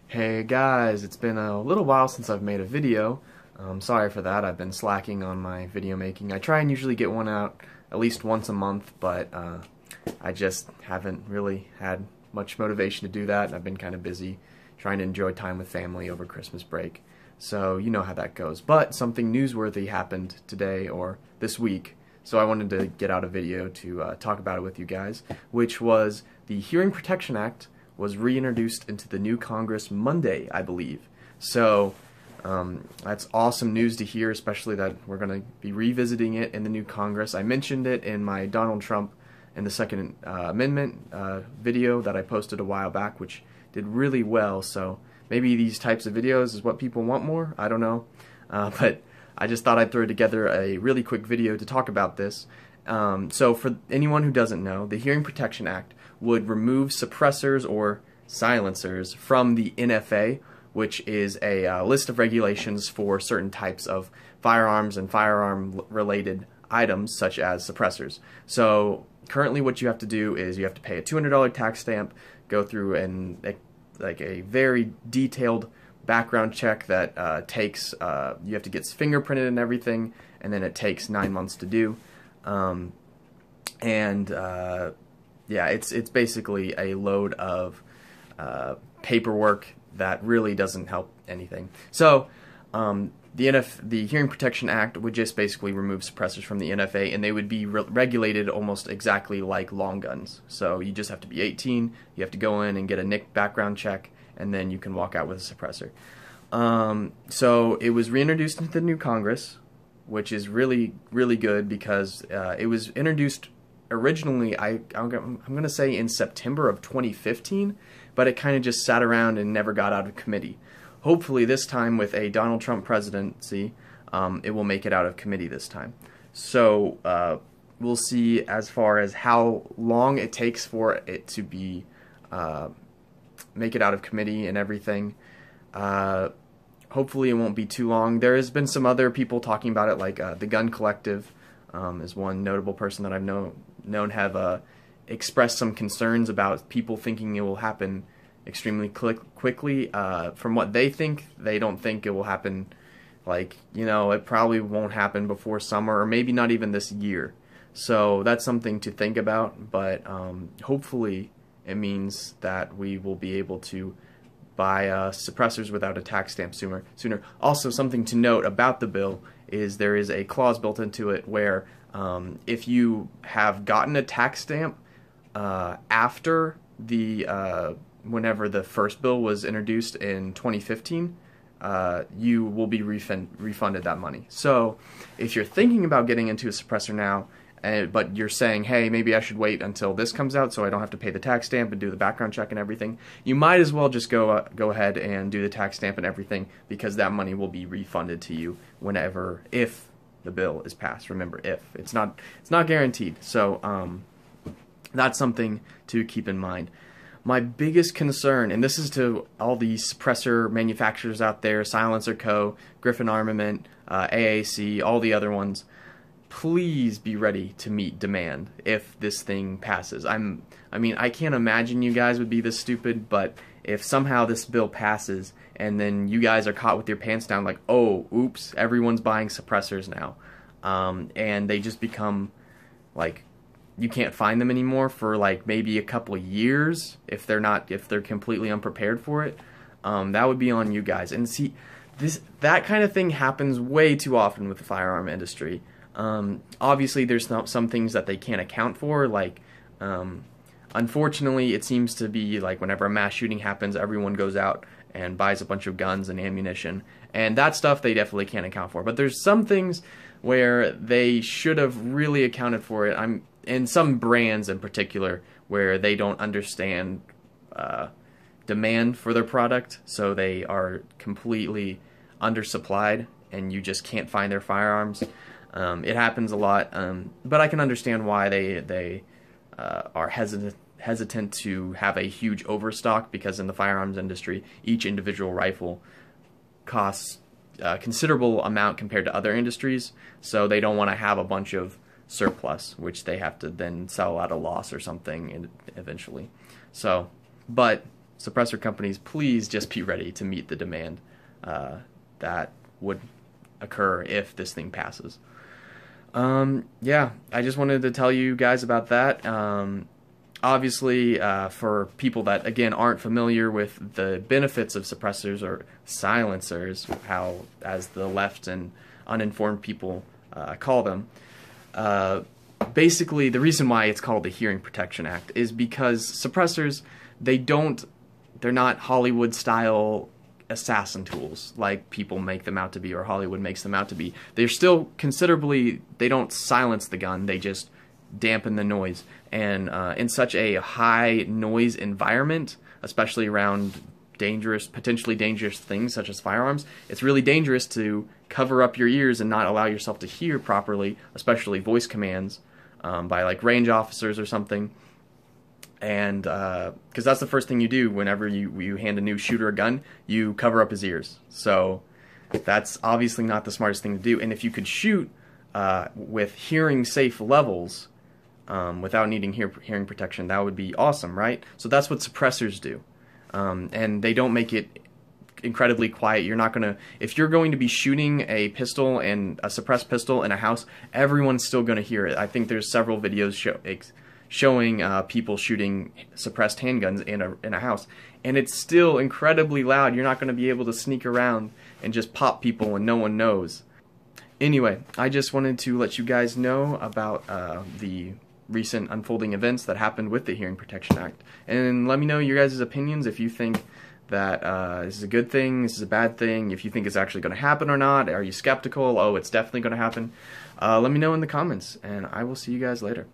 Hey guys, it's been a little while since I've made a video. Sorry for that, I've been slacking on my video making. I try and usually get one out at least once a month, but I just haven't really had much motivation to do that. I've been kind of busy trying to enjoy time with family over Christmas break. So you know how that goes. But something newsworthy happened today or this week, so I wanted to get out a video to talk about it with you guys, which was the Hearing Protection Act was reintroduced into the new Congress Monday, I believe. So that's awesome news to hear, especially that we're going to be revisiting it in the new Congress. I mentioned it in my Donald Trump and the Second Amendment video that I posted a while back, which did really well. So maybe these types of videos is what people want more. I don't know. But I just thought I'd throw together a really quick video to talk about this. So for anyone who doesn't know, the Hearing Protection Act would remove suppressors or silencers from the NFA, which is a list of regulations for certain types of firearms and firearm-related items, such as suppressors. So currently what you have to do is you have to pay a $200 tax stamp, go through a very detailed background check that takes, you have to get fingerprinted and everything, and then it takes 9 months to do. Yeah, it's basically a load of paperwork that really doesn't help anything. So the Hearing Protection Act would just basically remove suppressors from the NFA, and they would be regulated almost exactly like long guns. So you just have to be 18, you have to go in and get a NIC background check, and then you can walk out with a suppressor. So it was reintroduced into the new Congress, which is really, really good because it was introduced originally, I'm going to say in September of 2015, but it kind of just sat around and never got out of committee. Hopefully this time with a Donald Trump presidency, it will make it out of committee this time. So we'll see as far as how long it takes for it to be make it out of committee and everything. Hopefully it won't be too long. There has been some other people talking about it, like the Gun Collective is one notable person that I've known have expressed some concerns about people thinking it will happen extremely quickly. From what they think, they don't think it will happen, like, you know, it probably won't happen before summer or maybe not even this year. So that's something to think about, but hopefully it means that we will be able to buy suppressors without a tax stamp sooner. Also, something to note about the bill is there is a clause built into it where if you have gotten a tax stamp after the whenever the first bill was introduced in 2015, you will be refunded that money. So if you're thinking about getting into a suppressor now, but you're saying, hey, maybe I should wait until this comes out so I don't have to pay the tax stamp and do the background check and everything, you might as well just go ahead and do the tax stamp and everything, because that money will be refunded to you whenever, if the bill is passed. Remember, if. It's not guaranteed. So that's something to keep in mind. My biggest concern, and this is to all these suppressor manufacturers out there, Silencer Co., Griffin Armament, AAC, all the other ones, please be ready to meet demand if this thing passes. I mean, I can't imagine you guys would be this stupid, but if somehow this bill passes and then you guys are caught with your pants down like, oh, oops, everyone's buying suppressors now, and they just become like, you can't find them anymore for like maybe a couple of years if they're completely unprepared for it, that would be on you guys. And see, that kind of thing happens way too often with the firearm industry. Obviously there's some things that they can't account for, like unfortunately it seems to be like whenever a mass shooting happens, everyone goes out and buys a bunch of guns and ammunition, and that stuff they definitely can't account for. But there's some things where they should have really accounted for it. In some brands in particular where they don't understand demand for their product, so they are completely undersupplied and you just can't find their firearms. It happens a lot, but I can understand why they are hesitant to have a huge overstock, because in the firearms industry, each individual rifle costs a considerable amount compared to other industries, so they don't want to have a bunch of surplus, which they have to then sell at a loss or something eventually. So, but suppressor companies, please just be ready to meet the demand that would occur if this thing passes. Yeah, I just wanted to tell you guys about that. Obviously, for people that, again, aren't familiar with the benefits of suppressors or silencers, how, as the left and uninformed people call them, basically the reason why it's called the Hearing Protection Act is because suppressors, they're not Hollywood-style assassin tools like people make them out to be or Hollywood makes them out to be. They're still they don't silence the gun, they just dampen the noise. And in such a high noise environment, especially around potentially dangerous things such as firearms, it's really dangerous to cover up your ears and not allow yourself to hear properly, especially voice commands by like range officers or something. And because that's the first thing you do whenever you hand a new shooter a gun, you cover up his ears. So that's obviously not the smartest thing to do. And if you could shoot with hearing safe levels without needing hearing protection, that would be awesome, right? So that's what suppressors do. And they don't make it incredibly quiet. You're not gonna, if you're going to be shooting a pistol and a suppressed pistol in a house, everyone's still gonna hear it. I think there's several videos showing people shooting suppressed handguns in a house, and it's still incredibly loud. You're not going to be able to sneak around and just pop people when no one knows. Anyway, I just wanted to let you guys know about the recent unfolding events that happened with the Hearing Protection Act, and let me know your guys' opinions if you think that this is a good thing, this is a bad thing, if you think it's actually going to happen or not. Are you skeptical? Oh, it's definitely going to happen. Let me know in the comments, and I will see you guys later.